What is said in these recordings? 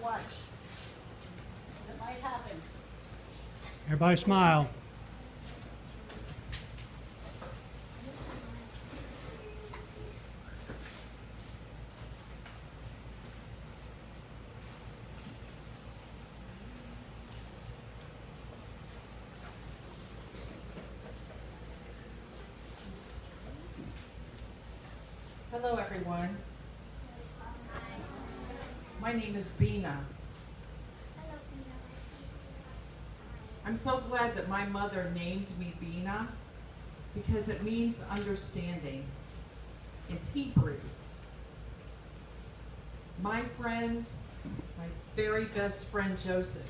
watch. It might happen. Everybody smile. Hello, everyone. My name is Bina. I'm so glad that my mother named me Bina because it means understanding in Hebrew. My friend, my very best friend Joseph,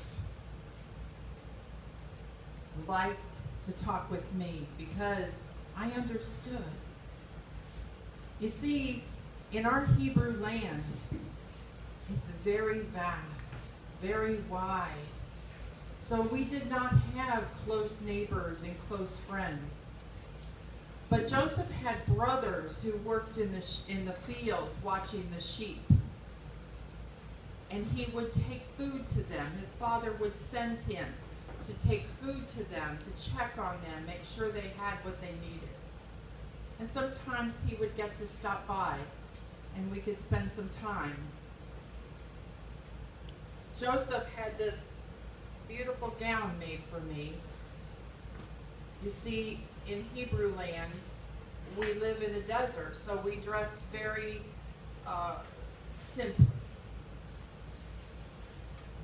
liked to talk with me because I understood. You see, in our Hebrew land, it's very vast, very wide. So we did not have close neighbors and close friends. But Joseph had brothers who worked in the fields watching the sheep. And he would take food to them. His father would send him to take food to them, to check on them, make sure they had what they needed. And sometimes he would get to stop by and we could spend some time. Joseph had this beautiful gown made for me. You see, in Hebrew land, we live in a desert, so we dress very simply.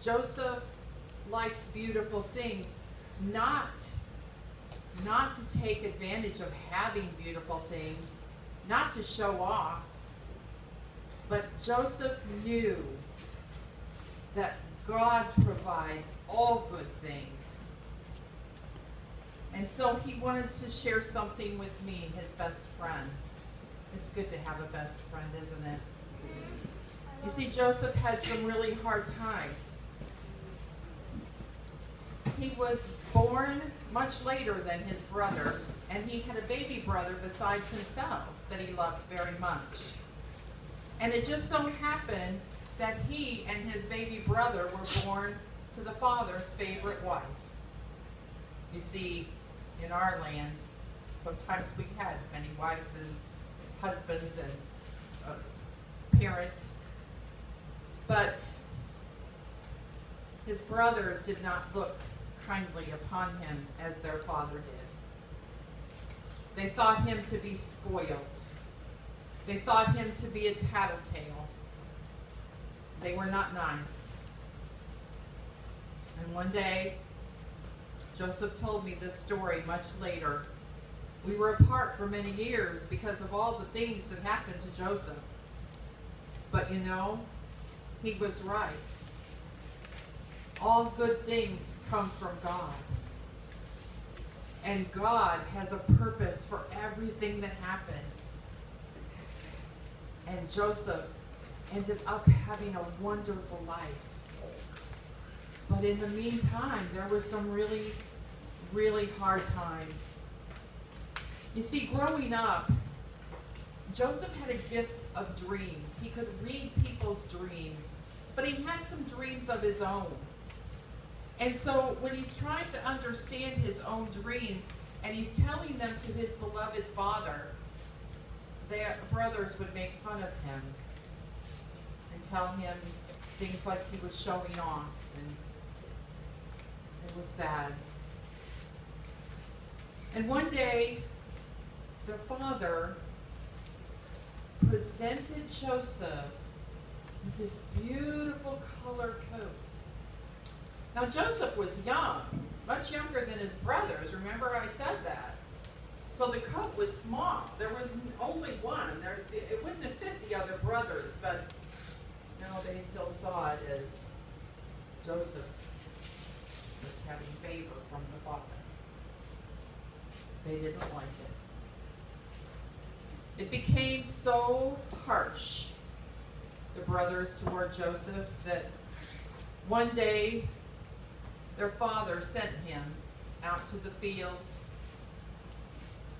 Joseph liked beautiful things, not to take advantage of having beautiful things, not to show off, but Joseph knew that God provides all good things. And so he wanted to share something with me, his best friend. It's good to have a best friend, isn't it? You see, Joseph had some really hard times. He was born much later than his brothers, and he had a baby brother besides himself that he loved very much. And it just so happened that he and his baby brother were born to the father's favorite wife. You see, in our land, sometimes we had many wives and husbands and parents, but his brothers did not look kindly upon him as their father did. They thought him to be spoiled. They thought him to be a tattletale. They were not nice. And one day, Joseph told me this story much later. We were apart for many years because of all the things that happened to Joseph. But you know, he was right. All good things come from God. And God has a purpose for everything that happens. And Joseph ended up having a wonderful life. But in the meantime, there were some really, really hard times. You see, growing up, Joseph had a gift of dreams. He could read people's dreams, but he had some dreams of his own. And so when he's trying to understand his own dreams and he's telling them to his beloved father, their brothers would make fun of him and tell him things like he was showing off, and it was sad. And one day, the father presented Joseph with this beautiful colored coat. Now Joseph was young, much younger than his brothers. Remember I said that. So the coat was small. There was only one. It wouldn't have fit the other brothers, but they still saw it as Joseph was having favor from the father. They didn't like it. It became so harsh, the brothers toward Joseph, that one day their father sent him out to the fields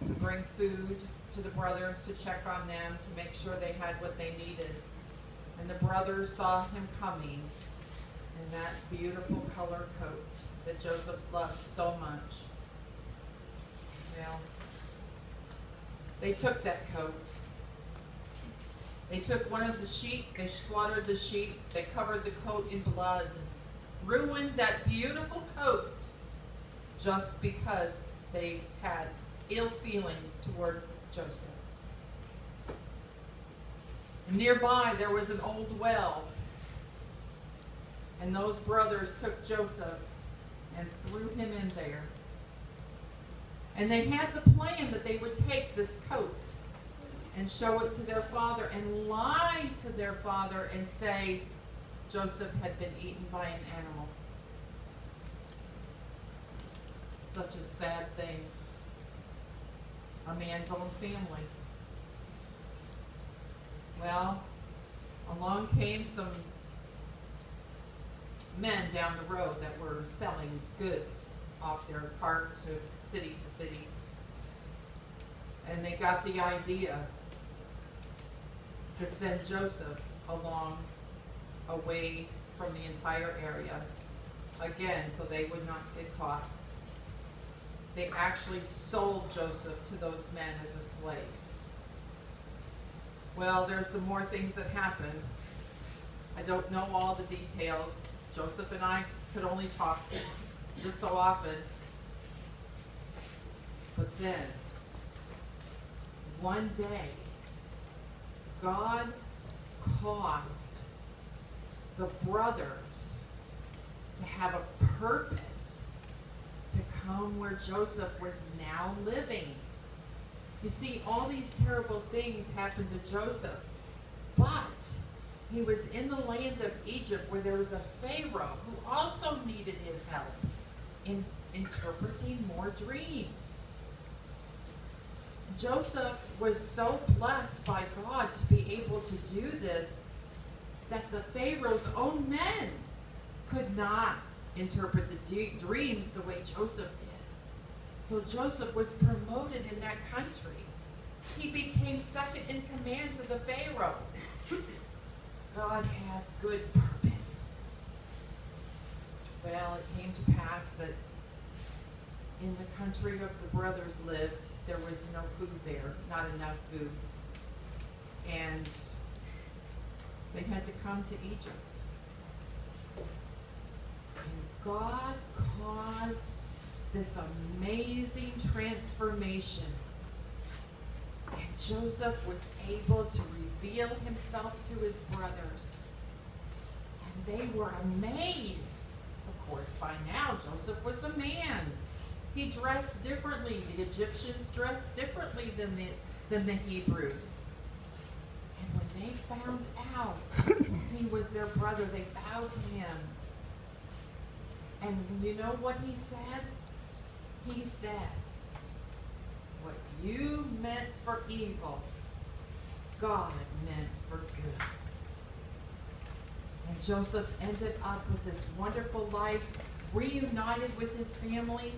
to bring food to the brothers, to check on them, to make sure they had what they needed. And the brothers saw him coming, And that beautiful color coat that Joseph loved so much. Well, they took that coat. They took one of the sheep, they slaughtered the sheep, they covered the coat in blood, ruined that beautiful coat just because they had ill feelings toward Joseph. And nearby there was an old well, and those brothers took Joseph and threw him in there. And they had the plan that they would take this coat and show it to their father and lie to their father and say Joseph had been eaten by an animal. Such a sad thing. A man's own family. Well, along came some men down the road that were selling goods off their cart to city. And they got the idea to send Joseph along away from the entire area, again, so they would not get caught. They actually sold Joseph to those men as a slave. Well, there's some more things that happened. I don't know all the details. Joseph and I could only talk just so often. But then, one day, God caused the brothers to have a purpose to come where Joseph was now living. You see, all these terrible things happened to Joseph, but he was in the land of Egypt where there was a Pharaoh who also needed his help in interpreting more dreams. Joseph was so blessed by God to be able to do this that the Pharaoh's own men could not interpret the dreams the way Joseph did. So Joseph was promoted in that country. He became second in command to the Pharaoh. God had good purpose. Well, it came to pass that in the country of the brothers lived, there was no food there, not enough food. And they had to come to Egypt. And God caused this amazing transformation. And Joseph was able to reveal himself to his brothers. And they were amazed. Of course, by now, Joseph was a man. He dressed differently. The Egyptians dressed differently than the Hebrews. And when they found out he was their brother, they bowed to him. And you know what he said? He said, "What you meant for evil, God meant for good." And Joseph ended up with this wonderful life, reunited with his family,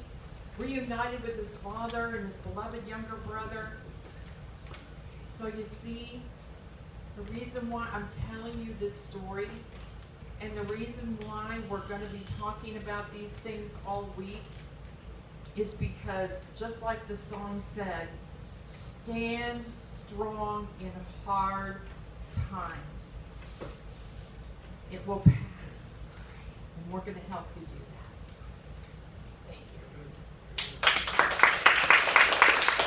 reunited with his father and his beloved younger brother. So you see, the reason why I'm telling you this story and the reason why we're going to be talking about these things all week is because, just like the song said, stand strong in hard times. It will pass, and we're going to help you do that.